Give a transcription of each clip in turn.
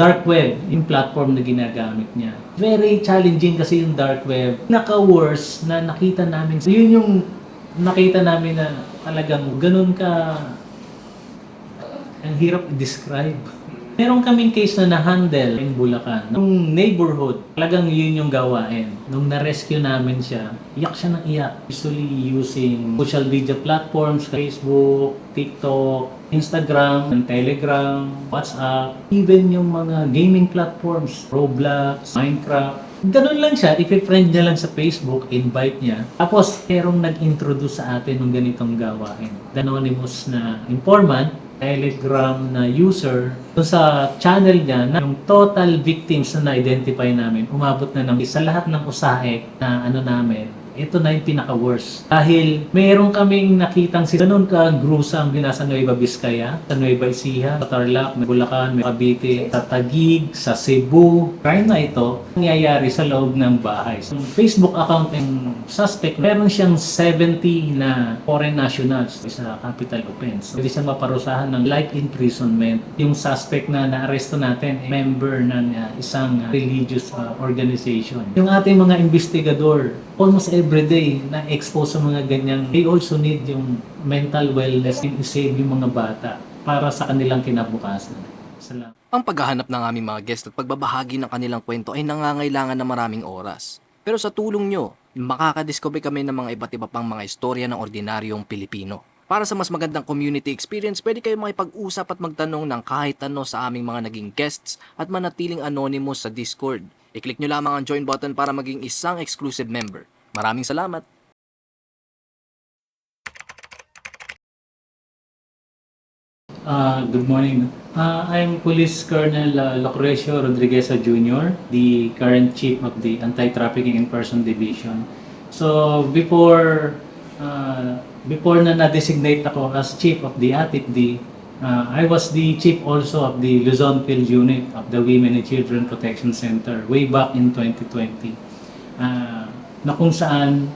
Dark web, yung platform na ginagamit niya. Very challenging kasi yung dark web. Naka-worse na nakita namin. So yun yung nakita namin na talagang ganun ka, ang hirap i-describe. Meron kaming case na na-handle in Bulacan. Nung neighborhood, talagang yun yung gawain. Nung na-rescue namin siya, iyak siya ng iyak. Usually using social media platforms, Facebook, TikTok, Instagram, Telegram, WhatsApp, even yung mga gaming platforms, Roblox, Minecraft. Ganun lang siya, i-friend niya lang sa Facebook, invite niya. Tapos, merong nag-introduce sa atin ng ganitong gawain. Anonymous na informant, Telegram na user, dun sa channel niya na yung total victims na na-identify namin, umabot na ng sa lahat ng usahe na ano namin, ito na yung pinaka-worst. Dahil meron kaming nakitang ganun ka-gruesome sa Nueva Vizcaya, sa Nueva Ecija, sa Tarlac, sa Bulacan, sa Cavite, sa Taguig, sa Cebu. Crime na ito, nangyayari sa loob ng bahay. Sa Facebook account ng suspect, meron siyang 70 na foreign nationals sa capital offense. Pwede siyang maparusahan ng life imprisonment. Yung suspect na naaresto natin, member ng isang religious organization. Yung ating mga investigador, almost everyday na-expose sa mga ganyan, they also need yung mental wellness in save yung mga bata para sa kanilang kinabukasan. Salamat. Ang paghahanap ng aming mga guest at pagbabahagi ng kanilang kwento ay nangangailangan ng maraming oras. Pero sa tulong nyo, makakadiscover kami ng mga iba't iba pang mga istorya ng ordinaryong Pilipino. Para sa mas magandang community experience, pwede kayo makipag-usap at magtanong ng kahit ano sa aming mga naging guests at manatiling anonymous sa Discord. I-click nyo lamang ang join button para maging isang exclusive member. Maraming salamat! Good morning. I'm Police Colonel Lucrecio Rodriguez Jr., the current Chief of the Anti-Trafficking in Person Division. So before na na-designate ako as Chief of the ATIPD, I was the Chief also of the Luzon Field Unit of the Women and Children Protection Center way back in 2020. Na kung saan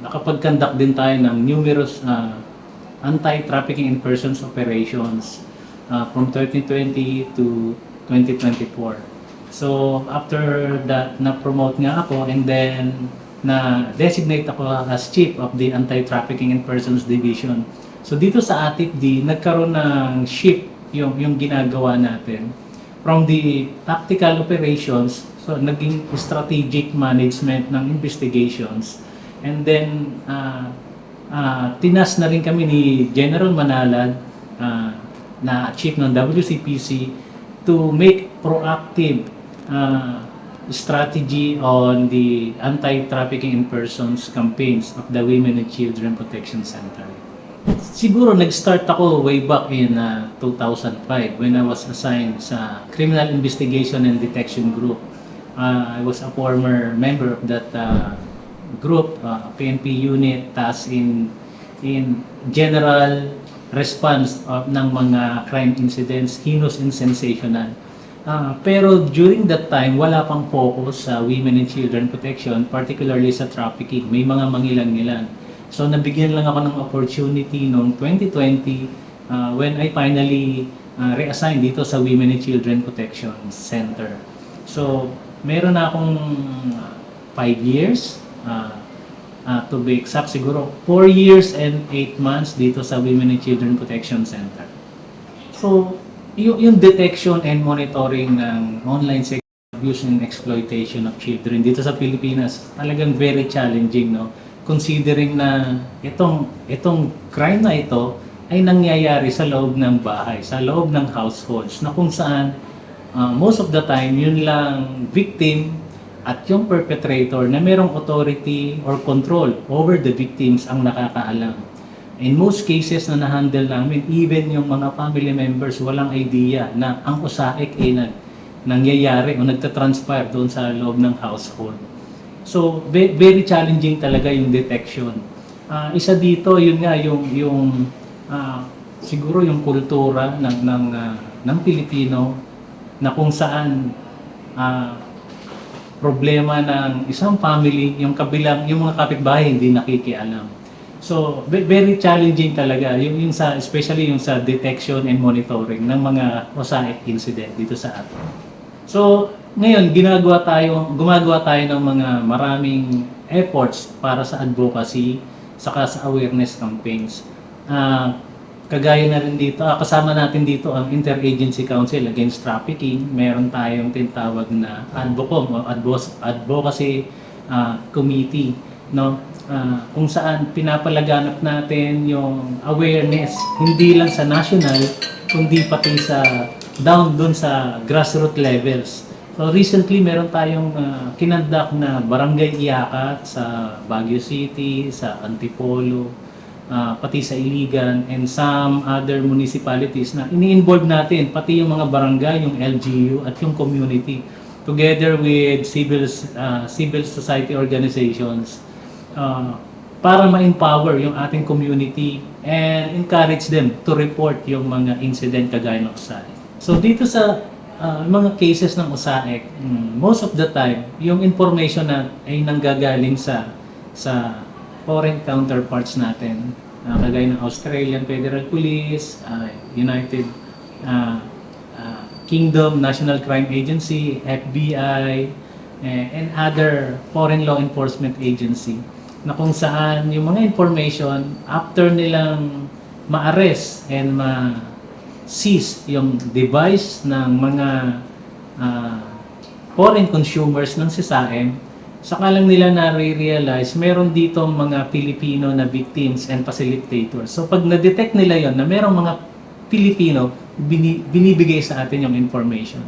nakapag-conduct din tayo ng numerous anti-trafficking in persons operations from 2020 to 2024. So after that, na-promote nga ako and then na-designate ako as Chief of the Anti-Trafficking in Persons Division. So dito sa ATIPD, nagkaroon ng shift yung ginagawa natin from the tactical operations, so naging strategic management ng investigations, and then tinas na rin kami ni General Manalad na chief ng WCPC to make proactive strategy on the anti-trafficking in persons campaigns of the Women and Children Protection Center. Siguro nag-start ako way back in 2005 when I was assigned sa Criminal Investigation and Detection Group. I was a former member of that group, PNP unit, tasked in general response ng mga crime incidents, heinous and sensational. Pero during that time, wala pang focus sa women and children protection, particularly sa trafficking. May mga mangilan-ngilan. So nabigyan lang ako ng opportunity noong 2020 when I finally reassigned dito sa Women and Children Protection Center. So meron na akong 5 years, to be exact, siguro 4 years and 8 months dito sa Women and Children Protection Center. So yung detection and monitoring ng online sex abuse and exploitation of children dito sa Pilipinas talagang very challenging, no? Considering na itong crime na ito ay nangyayari sa loob ng bahay, sa loob ng households, na kung saan most of the time yun lang victim at yung perpetrator na merong authority or control over the victims ang nakakaalam. In most cases na na-handle namin, even yung mga family members walang idea na ang usaik ay nangyayari o nagtatranspire doon sa loob ng household. So, very challenging talaga yung detection. Isa dito, yun nga, siguro yung kultura ng Pilipino na kung saan problema ng isang family, yung mga kapitbahay hindi nakikialam. So, very challenging talaga yung sa especially yung sa detection and monitoring ng mga mosaic incident dito sa atin. So, ngayon gumagawa tayo ng mga maraming efforts para sa advocacy saka sa awareness campaigns. Kagaya na rin dito, kasama natin dito ang Interagency Council Against Trafficking. Meron tayong tinatawag na ADVOCOM o Advocacy Committee, no? Kung saan pinapalaganap natin yung awareness hindi lang sa national kundi pati sa doon sa grassroots levels. So recently meron tayong kinandak na barangay iyakat sa Baguio City, sa Antipolo, pati sa Iligan and some other municipalities na ini-involve natin pati yung mga barangay, yung LGU at yung community together with civil society organizations para ma-empower yung ating community and encourage them to report yung mga incident kagaya ng USAID. So dito sa mga cases ng USAID, most of the time, yung information na ay nanggagaling sa foreign counterparts natin, kagaya ng Australian Federal Police, United Kingdom National Crime Agency, FBI, and other foreign law enforcement agency, na kung saan yung mga information after nilang ma-arrest and ma-seize yung device ng mga foreign consumers ng SISAM, saka lang nila na-realize meron dito mga Pilipino na victims and facilitators. So pag na-detect nila yon na merong mga Pilipino, binibigay sa atin yung information.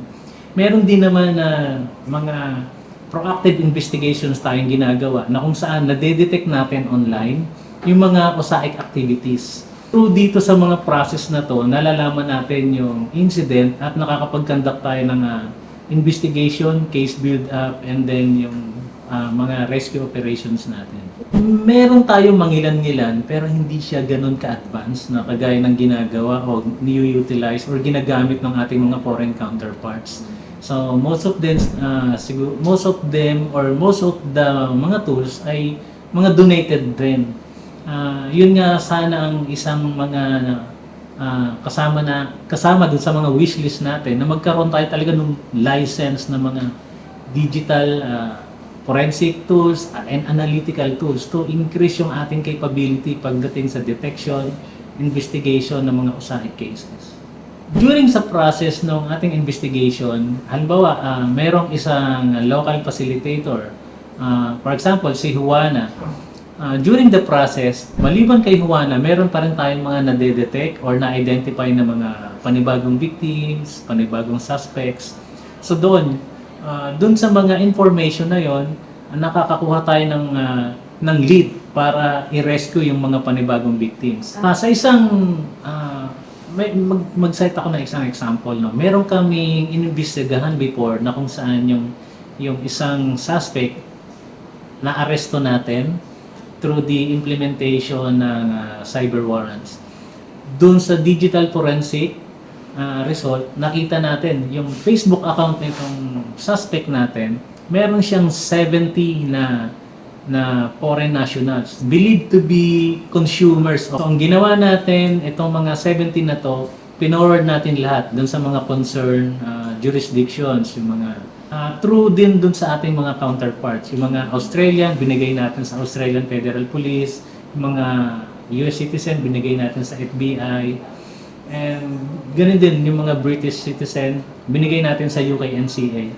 Meron din naman na mga proactive investigations tayong ginagawa na kung saan nade-detect natin online yung mga OSAIC activities. Through dito sa mga process na to, nalalaman natin yung incident at nakakapag-conduct tayo ng investigation, case build-up, and then yung mga rescue operations natin. Meron tayong mangilan-ngilan pero hindi siya ganun ka-advanced na kagaya ng ginagawa o ni-utilize or ginagamit ng ating mga foreign counterparts. So most of the mga tools ay mga donated din. Yun nga sana ang isang mga kasama dun sa mga wishlist natin na magkaroon tayo talaga ng license na mga digital forensic tools and analytical tools to increase yung ating capability pagdating sa detection, investigation ng mga USAID cases. During sa process ng ating investigation, halimbawa, merong isang local facilitator, for example, si Juana. During the process, maliban kay Juana, meron pa rin tayong mga nade-detect or na-identify na mga panibagong victims, panibagong suspects. So doon sa mga information na yon, nakakakuha tayo ng lead para i-rescue yung mga panibagong victims. Sa isang mag-cite ako ng isang example, no. Meron kaming inimbestigahan before na kung saan yung isang suspect na aresto natin through the implementation ng cyber warrants. Doon sa digital forensic result, nakita natin yung Facebook account nitong suspect natin, meron siyang 70 na foreign nationals believed to be consumers. So, ang ginawa natin, itong mga 70 na to, pinorward natin lahat dun sa mga concerned jurisdictions, yung mga true din dun sa ating mga counterparts. Yung mga Australian, binigay natin sa Australian Federal Police, yung mga US citizen, binigay natin sa FBI, and ganun din yung mga British citizen, binigay natin sa UK NCA.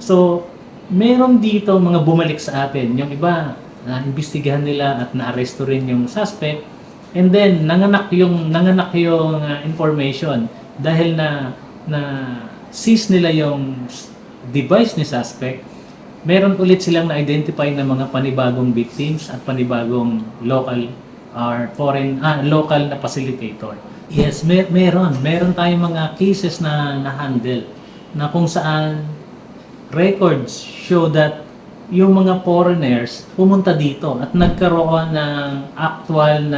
So, meron dito mga bumalik sa atin. Yung iba, na-imbestigahan nila at na-aresto rin yung suspect. And then, nanganak yung information dahil na seize nila yung device ni suspect. Meron ulit silang na-identify na mga panibagong victims at panibagong local or foreign, local na facilitator. Yes, meron tayong mga cases na na-handle na kung saan records show that yung mga foreigners pumunta dito at nagkaroon ng actual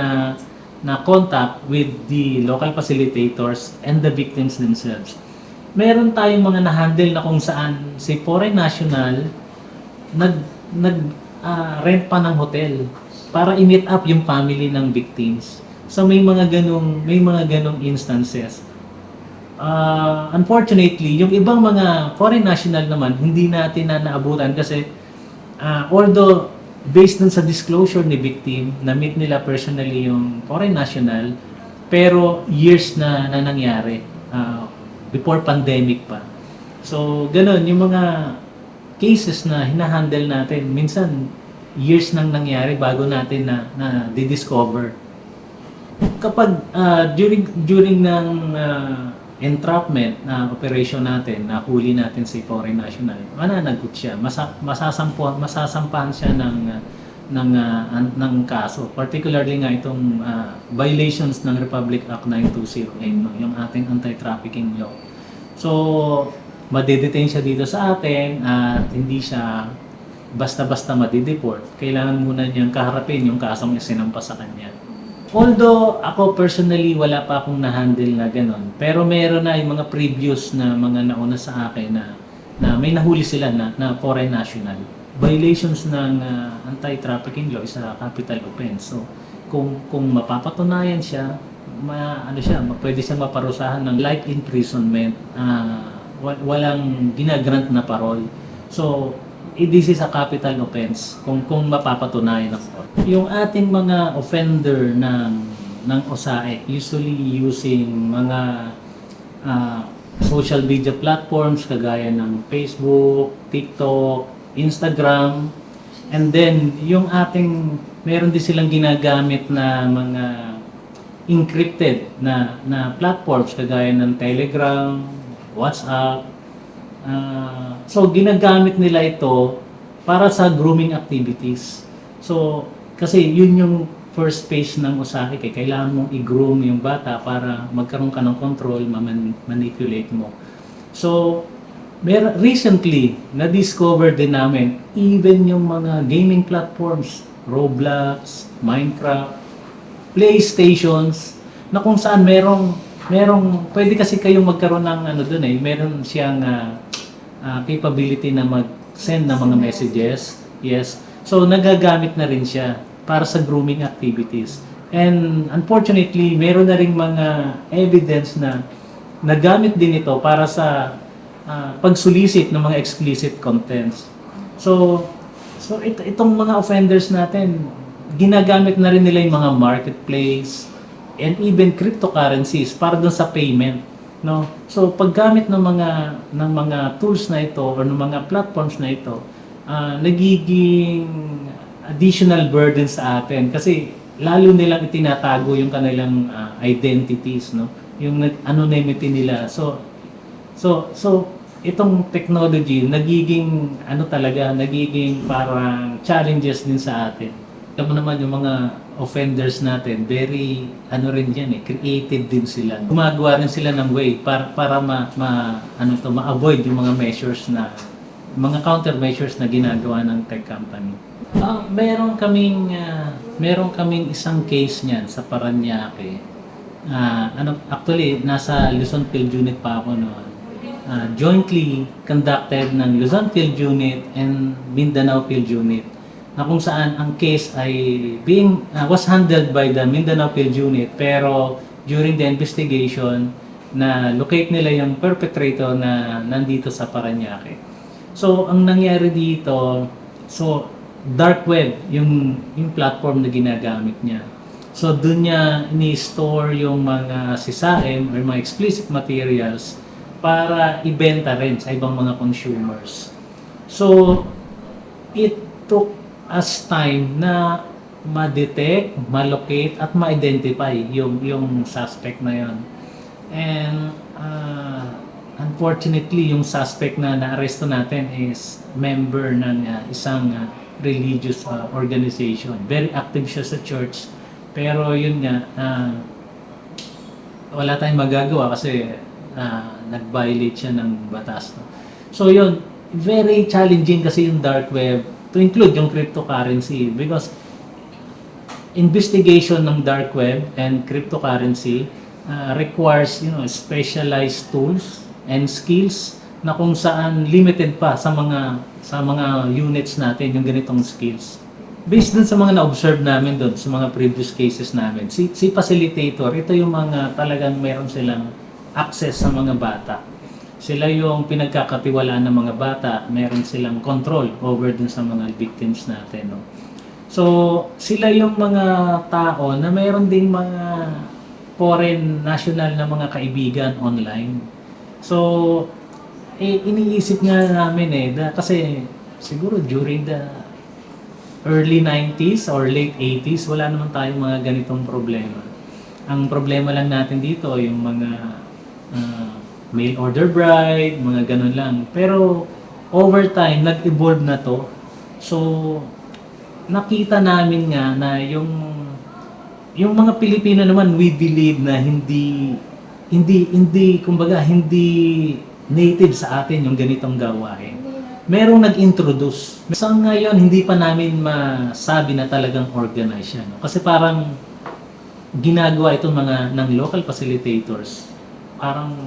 na contact with the local facilitators and the victims themselves. Meron tayong mga na-handle na kung saan si foreign national rent pa ng hotel para i-meet up yung family ng victims. So may mga ganong instances. Unfortunately, yung ibang mga foreign national naman, hindi natin na naabutan kasi although based dun sa disclosure ni victim, na-meet nila personally yung foreign national, pero years na nangyari, before pandemic pa. So, ganun, yung mga cases na hinahandle natin, minsan years nang nangyari bago natin na di-discover. Kapag during ng entrapment na operation natin, na huli natin si foreign national, mananagot siya, masasampahan siya ng kaso. Particularly nga itong violations ng Republic Act 9208, no, yung ating anti-trafficking law. So, madedetain siya dito sa atin at hindi siya basta-basta madideport. Kailangan muna niyang kaharapin yung kasong isinampa sa kanya. Although ako personally wala pa akong na-handle na gano'n, pero meron na yung mga previous na mga nauna sa akin na may nahuli sila na foreign national. Violations ng anti-trafficking law is a capital offense. So kung mapapatunayan siya, pwede siya maparusahan ng life imprisonment, walang ginagrant na parol. So this is a capital offense kung mapapatunayan ako. Yung ating mga offender ng OSAE, usually using mga social media platforms kagaya ng Facebook, TikTok, Instagram, and then yung meron din silang ginagamit na mga encrypted na platforms kagaya ng Telegram, WhatsApp. So ginagamit nila ito para sa grooming activities. So kasi yun yung first phase ng OSAE, kailangan mong i-groom yung bata para magkaroon ka ng control, manipulate mo. So recently na-discover din namin even yung mga gaming platforms, Roblox, Minecraft, PlayStations, na kung saan merong pwede kasi kayong magkaroon ng meron siyang capability na mag-send ng mga messages. Yes. So nagagamit na rin siya para sa grooming activities. And unfortunately, meron na ring mga evidence na nagamit din ito para sa pag-solicit ng mga explicit contents. So itong mga offenders natin, ginagamit na rin nila yung mga marketplace and even cryptocurrencies para dun sa payment, no? So paggamit ng mga tools na ito or ng mga platforms na ito, nagiging additional burden sa atin kasi lalo nilang itinatago yung kanilang identities, no? Yung anonymity nila. So itong technology nagiging nagiging parang challenges din sa atin. Alam mo naman yung mga offenders natin, very creative din sila. Gumagawa rin sila ng way para ma-avoid yung mga measures mga countermeasures na ginagawa ng tech company. Meron kaming isang case niyan sa Parañaque. Actually nasa Luzon Field Unit pa ako noon. Jointly conducted ng Luzon Field Unit and Mindanao Field Unit, na kung saan ang case ay was handled by the Mindanao Field Unit, pero during the investigation na locate nila yung perpetrator na nandito sa Parañaque. So ang nangyari dito, dark web yung platform na ginagamit niya. So doon niya ini-store yung mga sisain or mga explicit materials para ibenta rin sa ibang mga consumers. So it took us time na ma-detect, ma-locate at ma-identify yung suspect na yon. And unfortunately, yung suspect na na-aresto natin is member ng isang religious organization. Very active siya sa church. Pero yun nga, wala tayong magagawa kasi nag-violate siya ng batas. No? So yun, very challenging kasi yung dark web to include yung cryptocurrency because investigation ng dark web and cryptocurrency requires specialized tools and skills na kung saan limited pa sa mga units natin yung ganitong skills. Based dun sa mga na-observe namin doon, sa mga previous cases namin, si facilitator, ito yung mga talagang meron silang access sa mga bata. Sila yung pinagkakatiwalaan ng mga bata, meron silang control over dun sa mga victims natin. No? So, sila yung mga tao na meron ding mga foreign national na mga kaibigan online. So, iniisip nga namin kasi siguro during the early 90s or late 80s, wala naman tayong mga ganitong problema. Ang problema lang natin dito, yung mga mail order bride, mga ganun lang. Pero over time, nag-evolve na to. So, nakita namin nga na yung mga Pilipino naman, we believe na kumbaga, hindi native sa atin yung ganitong gawain. Merong nag-introduce. Sa ngayon, hindi pa namin masabi na talagang organized siya. No? Kasi parang ginagawa itong mga ng local facilitators. Parang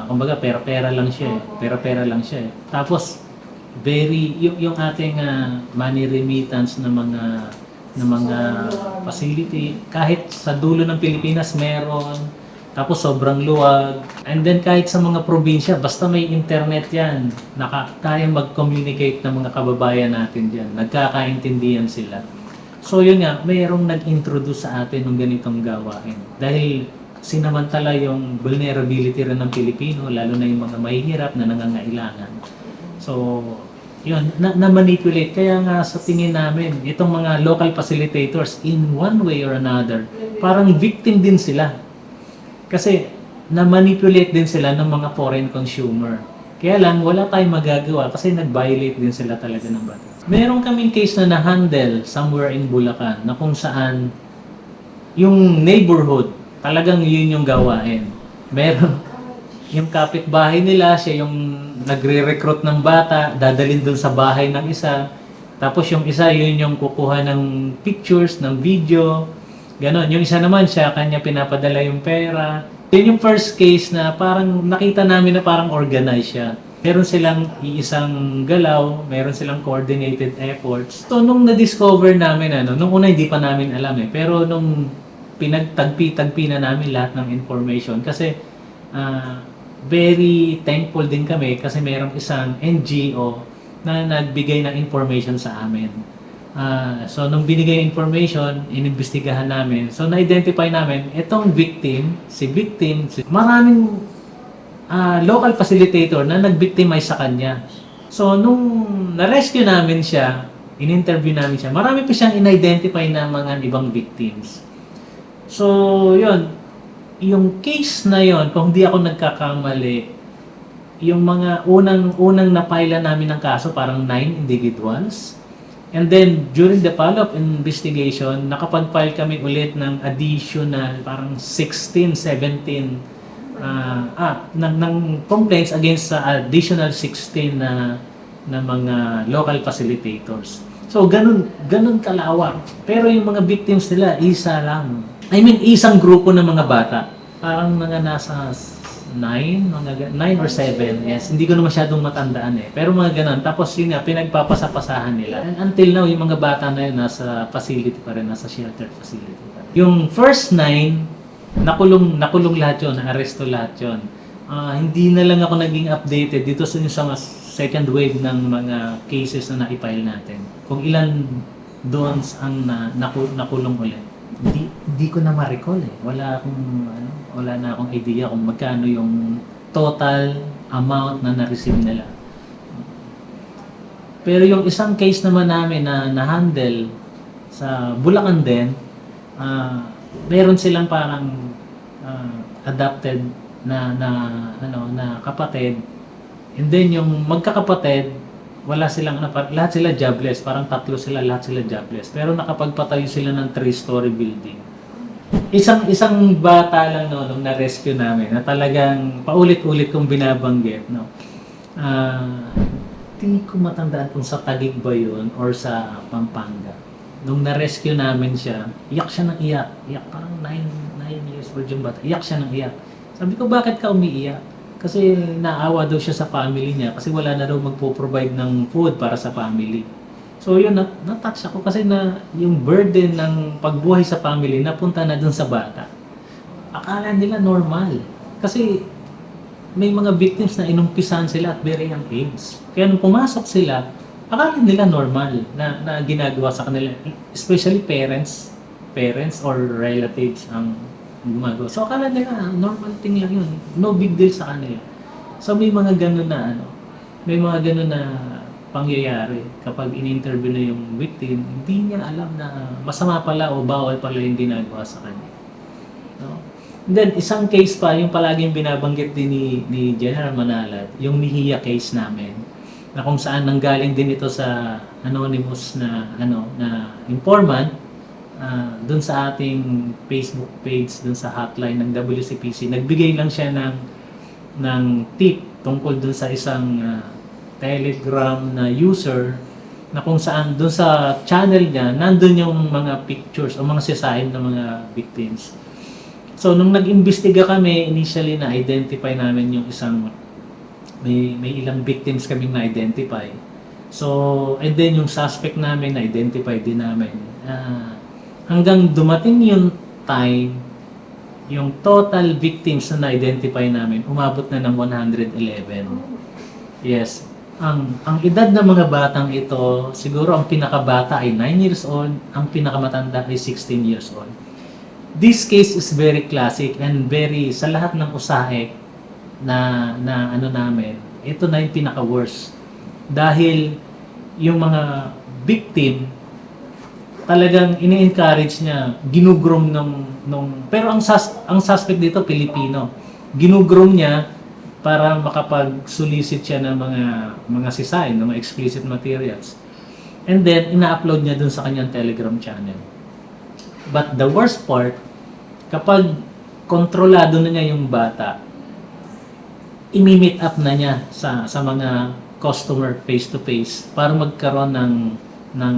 kumbaga pera-pera lang siya eh. Pera-pera lang siya eh. Tapos yung ating money remittance ng mga facility kahit sa dulo ng Pilipinas meron, tapos sobrang luwag. And then kahit sa mga probinsya, basta may internet yan, kaya mag-communicate ng mga kababayan natin dyan. Nagkakaintindihan sila. So yun nga, mayroong nag-introduce sa atin ng ganitong gawain. Dahil sinamantala yung vulnerability rin ng Pilipino, lalo na yung mga mahihirap na nangangailangan. So, yun, na-manipulate. Kaya nga sa tingin namin, itong mga local facilitators, in one way or another, parang victim din sila. Kasi na-manipulate din sila ng mga foreign consumer. Kaya lang, wala tayong magagawa kasi nag-violate din sila talaga ng batas. Meron kaming case na na-handle somewhere in Bulacan na kung saan yung neighborhood, talagang yun yung gawain. Meron yung kapitbahay nila, siya yung nagre-recruit ng bata, dadalhin dun sa bahay ng isa. Tapos yung isa, yun yung kukuha ng pictures, ng video. Ganon. Yung isa naman siya, kanya pinapadala yung pera. Yun yung first case na parang nakita namin na parang organized siya. Meron silang iisang galaw, meron silang coordinated efforts. So, nung na-discover namin, nung una hindi pa namin alam pero nung pinagtagpi-tagpi na namin lahat ng information, kasi very thankful din kami kasi merong isang NGO na nagbigay ng information sa amin. So, nung binigay information, inimbestigahan namin. So, na-identify namin, itong maraming local facilitator na nag-victimize sa kanya. So, nung na-rescue namin siya, in-interview namin siya, marami pa siyang in-identify na mga ibang victims. So, yun. Yung case na yon, kung di ako nagkakamali, yung mga unang napila namin ng kaso, parang 9 individuals. And then, during the follow-up investigation, nakapag-file kami ulit ng additional, parang 16, 17 ng complaints against sa additional 16 na mga local facilitators. So, ganun kalawak. Pero yung mga victims nila, isa lang. Isang grupo ng mga bata. Parang mga nasa 9 or 7. Yes, hindi ko na masyadong matandaan Pero mga ganun. Tapos yun nga, pinagpapasapasahan nila. And until now, yung mga bata na yun, nasa facility pa rin, nasa sheltered facility pa rin. Yung first 9, nakulong lahat yun, na-aresto lahat yun. Hindi na lang ako naging updated dito sa second wave ng mga cases na na-file natin. Kung ilan doon ang nakulong ulit. Hindi ko na ma-recall Wala na akong idea kung magkano yung total amount na na-receive nila. Pero yung isang case naman namin na na-handle sa Bulacan din, meron silang parang adopted na kapatid. And then yung magkakapatid, wala silang lahat sila jobless, parang tatlo sila, lahat sila jobless. Pero nakapagpatayo sila ng 3-story building. Isang bata lang nung na-rescue namin na talagang paulit-ulit kong binabanggit, Hindi ko matandaan kung sa Taguig ba yun or sa Pampanga. Nung na-rescue namin siya, iyak siya ng iyak. Iyak parang 9 years old yung bata. Iyak siya ng iyak. Sabi ko, bakit ka umiiyak? Kasi naawa daw siya sa family niya kasi wala na daw magpo-provide ng food para sa family. So yun, na-touch ako kasi na yung burden ng pagbuhay sa family napunta na dun sa bata. Akala nila normal. Kasi may mga victims na inumpisahan sila at very young age. Kaya nung pumasok sila, akala nila normal na ginagawa sa kanila. Especially parents or relatives ang gumagawa. So akala nila normal thing lang yun. No big deal sa kanila. So may mga ganun na may mga ganun na pangyayari kapag in-interview na yung victim, hindi niya alam na masama pala o bawal pala yung ginagawa sa kanya. No? And then, isang case pa, yung palaging binabanggit din ni General Manalat, yung Mejia case namin, na kung saan nanggaling din ito sa anonymous na informant, dun sa ating Facebook page, dun sa hotline ng WCPC, nagbigay lang siya ng tip tungkol dun sa isang Telegram na user na kung saan doon sa channel niya, nandun yung mga pictures o mga sisahin ng mga victims. So, nung nag-imbestiga kami, initially na-identify namin yung may ilang victims kaming na-identify. So, and then yung suspect namin, na-identify din namin. Hanggang dumating yung time, yung total victims na na-identify namin, umabot na ng 111. Yes. Ang edad ng mga batang ito, siguro ang pinakabata ay 9 years old, ang pinakamatanda ay 16 years old. This case is very classic and very, sa lahat ng usahe na namin, ito na yung pinaka-worst. Dahil yung mga victim, talagang ini-encourage niya, ginugrom pero ang suspect dito, Pilipino. Ginugrom niya para makapag-solicit siya ng mga sisain, ng mga explicit materials. And then, ina-upload niya dun sa kanyang Telegram channel. But the worst part, kapag kontrolado na niya yung bata, imi-meet up na niya sa mga customer face-to-face para magkaroon ng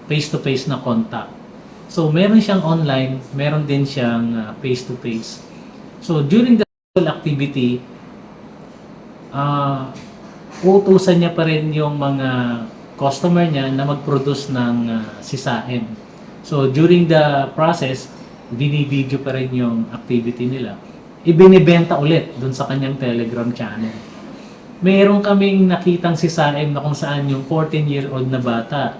face-to-face na contact. So, meron siyang online, meron din siyang face-to-face. So, during the activity, utusan niya pa rin yung mga customer niya na mag-produce ng sisain. So, during the process, bini-video pa rin yung activity nila. Ibinibenta ulit dun sa kanyang Telegram channel. Meron kaming nakitang sisain na kung saan yung 14-year-old na bata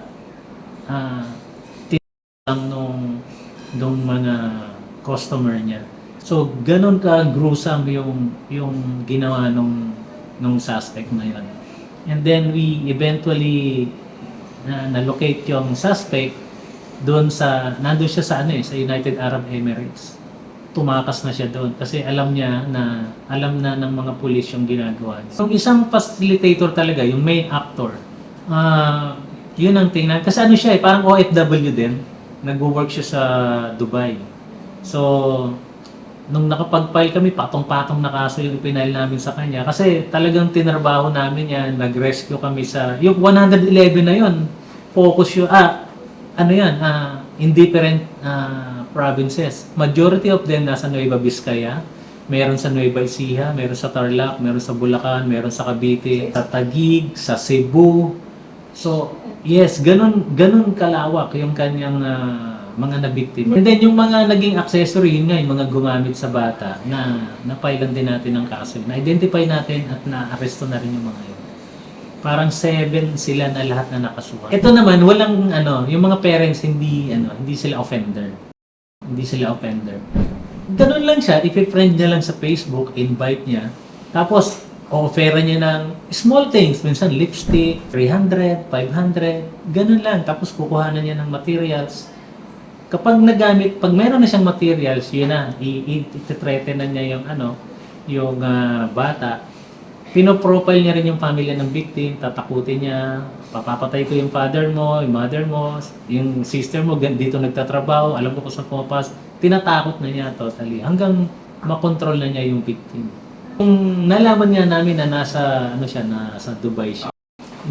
tinatang nung mga customer niya. So, ganun ka gruesome yung ginawa nung suspect na yun. And then we eventually na-locate yung suspect nandun siya sa United Arab Emirates. Tumakas na siya doon kasi alam na ng mga pulis yung ginagawa niya. Yung isang facilitator talaga, yung main actor, yun ang tingnan. Kasi siya parang OFW din. Nag-work siya sa Dubai. So, nung nakapag-file kami, patong-patong na kaso yung ipinail namin sa kanya. Kasi talagang tinarbaho namin yan, nag-rescue kami yung 111 na yun, focus yun, in different provinces. Majority of them nasa Nueva Vizcaya, meron sa Nueva Ecija, meron sa Tarlac, meron sa Bulacan, meron sa Cavite, sa Taguig, sa Cebu. So, yes, ganun kalawak yung kanyang mga nabiktima. And then yung mga naging accessory, yun nga, yung mga gumamit sa bata na napailan din natin ng kaso. Na-identify natin at na-arresto na rin yung mga yun. Parang 7 sila na lahat na nakasuhan. Ito naman, walang yung mga parents hindi sila offender. Hindi sila offender. Ganun lang siya, i-friend niya lang sa Facebook, invite niya. Tapos, offeran niya ng small things, minsan lipstick, 300, 500, ganun lang. Tapos kukuhanan niya ng materials. Kapag pag meron na siyang materials, yun na, i-threaten na niya yung bata. Pinoprofile niya rin yung pamilya ng victim, tatakutin niya, papapatay ko yung father mo, yung mother mo, yung sister mo, dito nagtatrabaho, alam ko kung saan pumapas. Tinatakot na niya totally, hanggang makontrol na niya yung victim. Kung nalaman niya namin na nasa Dubai siya,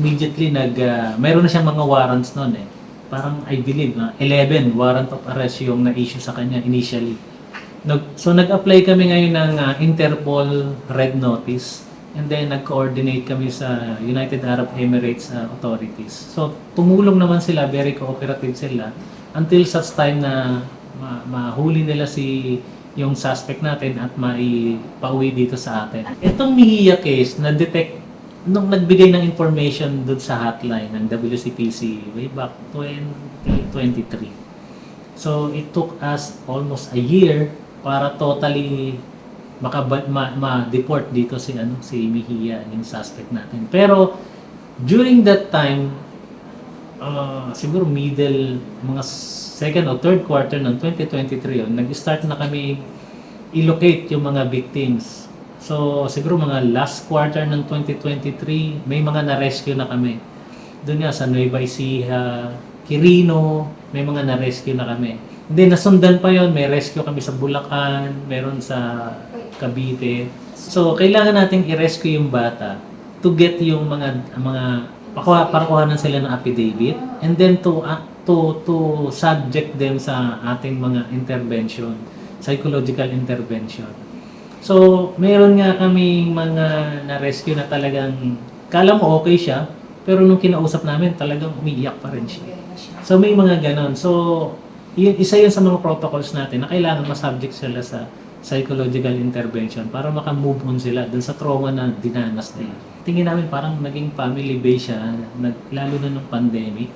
immediately mayroon na siyang mga warrants noon Parang I believe 11 warrant of arrest yung na-issue sa kanya initially. So nag-apply kami ngayon ng Interpol Red Notice And then nag-coordinate kami sa United Arab Emirates authorities. So tumulong naman sila, very cooperative sila until such time na mahuli nila yung suspect natin at maipauwi dito sa atin. Itong Mejia case, na-detect nung nagbigay ng information doon sa hotline ng WCPC way back 2023. So it took us almost a year para totally ma-deport dito si Mejia, yung suspect natin. Pero during that time, siguro mga second o third quarter ng 2023 yun, nag-start na kami i-locate yung mga victims. So siguro mga last quarter ng 2023, may mga na-rescue na kami. Doon nga sa Nueva Ecija, Quirino, may mga na-rescue na kami. Hindi, nasundan pa yon, may rescue kami sa Bulacan, meron sa Cavite. So, kailangan nating i-rescue yung bata to get yung para kuhanan sila ng affidavit and then to subject them sa ating mga intervention, psychological intervention. So, meron nga kami mga na-rescue na talagang kala mo okay siya, pero nung kinausap namin, talagang umiiyak pa rin siya. So, may mga ganon. So, isa yun sa mga protocols natin na kailangan ma-subject sila sa psychological intervention para maka-move on sila dun sa trauma na dinanas nila. Tingin namin parang naging family base siya, lalo na ng pandemic,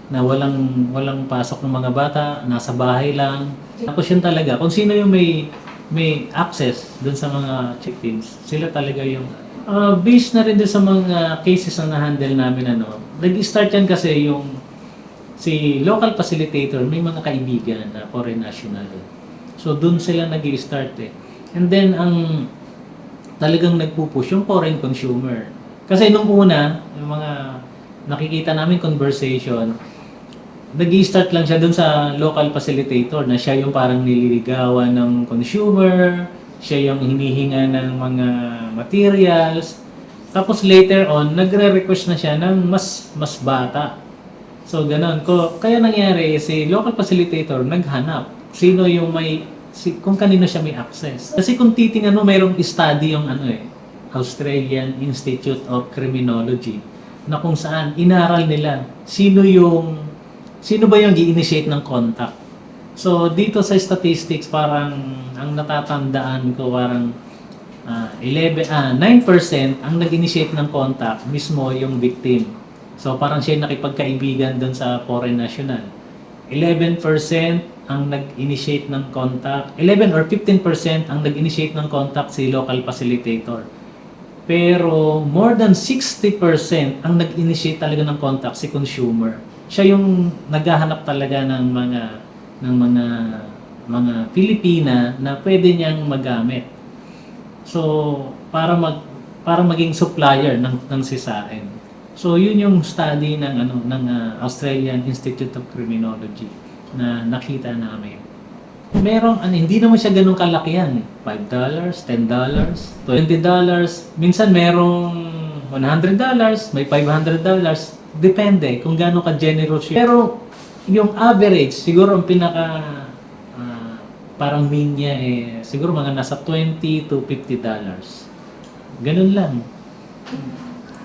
na walang pasok ng mga bata, nasa bahay lang. Tapos yun talaga, kung sino yung may access dun sa mga victims, sila talaga yung based na rin dun sa mga cases na na-handle namin. Nag-start yan kasi si local facilitator, may mga kaibigan na foreign national. So, dun sila nag-i-start eh. And then, ang talagang nagpupush yung foreign consumer. Kasi nung una, yung mga nakikita namin conversation, nag-i-start lang siya dun sa local facilitator na siya yung parang nililigawan ng consumer, siya yung hinihinga ng mga materials. Tapos later on, nagre-request na siya ng mas bata. So, ganun. Kaya nangyari, si local facilitator naghanap sino yung kung kanino siya may access. Kasi kung titingnan mo, mayroong study yung Australian Institute of Criminology na kung saan inaral nila sino ba yung i-initiate ng contact. So, dito sa statistics, parang ang natatandaan ko parang 9% ang nag-initiate ng contact mismo yung victim. So, parang siya nakipagkaibigan doon sa foreign national. 11% ang nag-initiate ng contact. 11 or 15% ang nag-initiate ng contact si local facilitator. Pero more than 60% ang nag-initiate talaga ng contact si consumer. Siya yung naghahanap talaga ng mga Pilipina na pwede niyang magamit. So, para maging supplier ng sisain. So, yun yung study ng Australian Institute of Criminology na nakita namin. Hindi naman siya ganun kalakihan. $5, $10, $20. Minsan merong $100, may $500. Depende kung gaano ka-generous siya. Pero yung average, siguro ang parang mean niya siguro mga nasa $20 to $50. Ganun lang.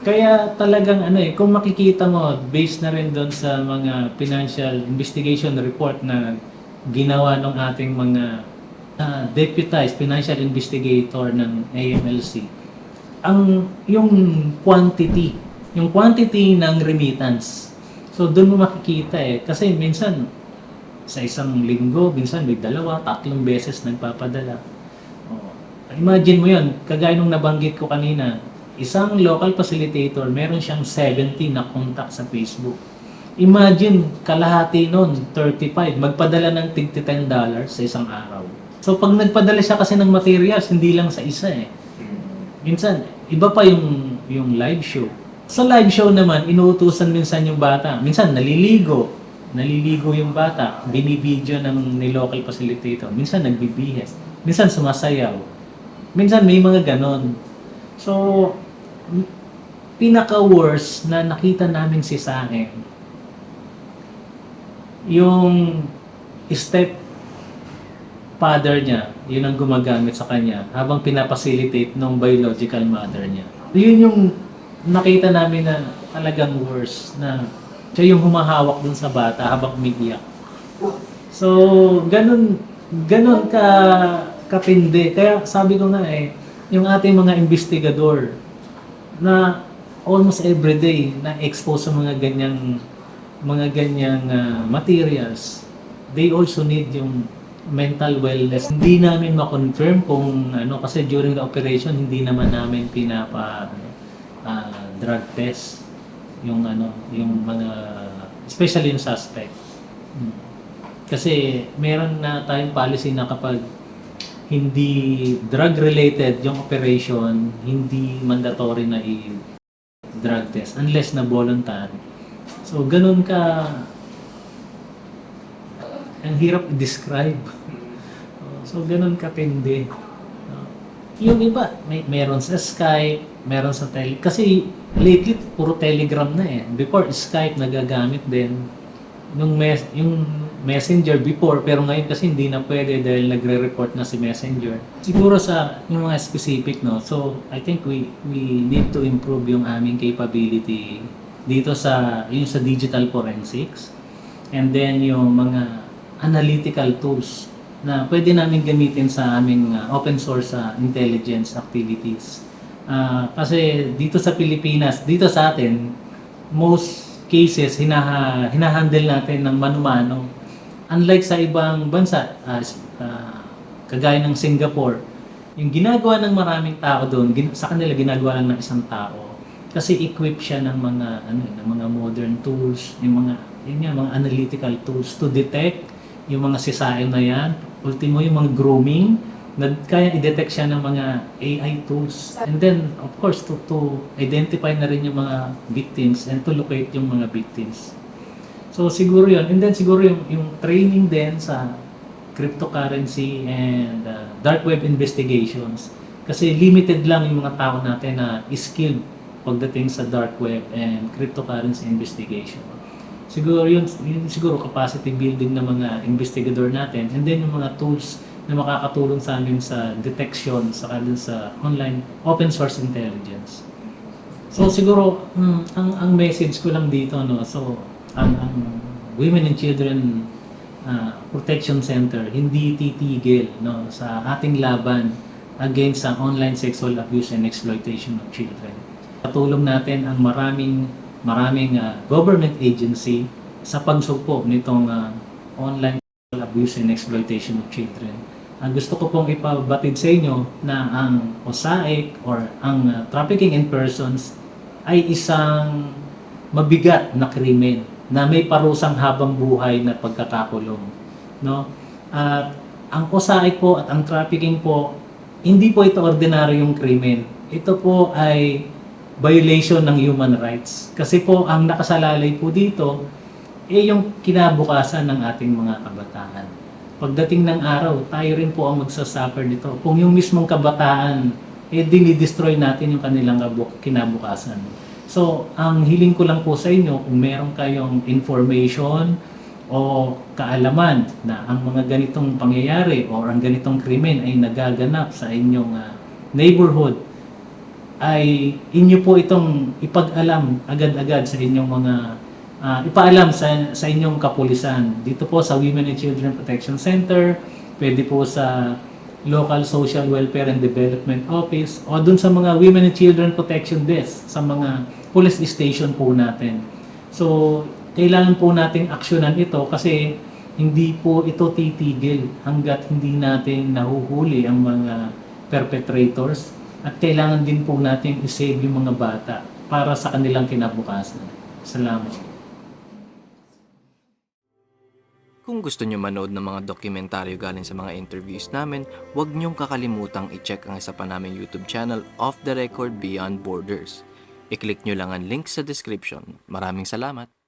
Kaya talagang kung makikita mo, based na rin doon sa mga financial investigation report na ginawa ng ating mga deputized financial investigator ng AMLC, yung quantity ng remittance. So doon mo makikita kasi minsan sa isang linggo, minsan may 2, 3 beses nagpapadala. Imagine mo yun, kagaya nung nabanggit ko kanina, isang local facilitator, meron siyang 70 na contact sa Facebook. Imagine, kalahati nun, 35, magpadala ng $10 sa isang araw. So pag nagpadala siya kasi ng materials, hindi lang sa isa Minsan, iba pa yung live show. Sa live show naman, inuutusan minsan yung bata. Minsan, naliligo yung bata, binibidyo ni local facilitator. Minsan, nagbibihes. Minsan, sumasayaw. Minsan, may mga ganon. So, pinaka-worst na nakita namin sa akin, yung step father niya, yun ang gumagamit sa kanya habang pinapacilitate ng biological mother niya. Yun yung nakita namin na talagang worse, na siya yung humahawak dun sa bata habang umiiyak. So, ganun katindi. Kaya sabi ko nga yung ating mga investigador na almost everyday na expose sa mga ganyang materials, they also need yung mental wellness. Hindi namin ma-confirm kung kasi during the operation hindi naman namin drug test yung mga, especially yung suspect. Kasi meron na tayong policy na kapag hindi drug-related yung operation, hindi mandatory na i-drug test unless na voluntary. So, ganun ang hirap i-describe. So, ganun katindi. Yung iba, meron sa Skype, meron sa kasi lately, puro Telegram na Before, Skype nagagamit din. Yung Messenger before, pero ngayon kasi hindi na pwede dahil nagre-report na si Messenger. Siguro sa yung mga specific, so I think we need to improve yung aming capability dito sa digital forensics, and then yung mga analytical tools na pwede namin gamitin sa aming open source intelligence activities. Kasi dito sa Pilipinas, dito sa atin, most cases hinahandle natin ng mano-mano. Unlike sa ibang bansa, kagaya ng Singapore, yung ginagawa ng maraming tao doon, sa kanila ginagawa lang ng isang tao. Kasi equip siya ng mga modern tools, yung mga analytical tools to detect yung mga sisain na yan. Ultimo yung mga grooming, kaya i-detect siya ng mga AI tools. And then, of course, to identify na rin yung mga victims and to locate yung mga victims. So, siguro yun. And then, siguro yung training din sa cryptocurrency and dark web investigations. Kasi limited lang yung mga tao natin na skilled pagdating sa dark web and cryptocurrency investigation. Siguro yun siguro capacity building ng mga investigador natin, and then yung mga tools na makakatulong sa amin sa detection saka din sa online open source intelligence. So siguro ang message ko lang dito so ang Women and Children Protection Center hindi titigil sa ating laban against sa online sexual abuse and exploitation of children. Patulong natin ang maraming government agency sa pagsugpo nitong online sexual abuse and exploitation of children. Ang gusto ko pong ipabatid sa inyo na ang OSAIC or ang trafficking in persons ay isang mabigat na krimen na may parusang habang buhay na pagkakakulong. At ang OSAIC po at ang trafficking po, hindi po ito ordinaryong krimen. Ito po ay violation ng human rights. Kasi po, ang nakasalalay po dito, yung kinabukasan ng ating mga kabataan. Pagdating ng araw, tayo rin po ang magsasuffer nito. Kung yung mismong kabataan, dinidestroy natin yung kanilang kinabukasan. So, ang hiling ko lang po sa inyo, kung meron kayong information o kaalaman na ang mga ganitong pangyayari o ang ganitong krimen ay nagaganap sa inyong neighborhood, ay inyo po itong ipag-alam agad-agad sa inyong mga ipaalam sa inyong kapulisan. Dito po sa Women and Children Protection Center, pwede po sa Local Social Welfare and Development Office o dun sa mga Women and Children Protection Desk sa mga police station po natin. So, kailangan po nating aksyonan ito kasi hindi po ito titigil hanggat hindi natin nahuhuli ang mga perpetrators. At kailangan din po natin i-save yung mga bata para sa kanilang kinabukasan. Salamat. Kung gusto nyo manood ng mga dokumentaryo galing sa mga interviews namin, huwag nyong kakalimutang i-check ang isa pa naming YouTube channel, Off the Record Beyond Borders. I-click nyo lang ang link sa description. Maraming salamat!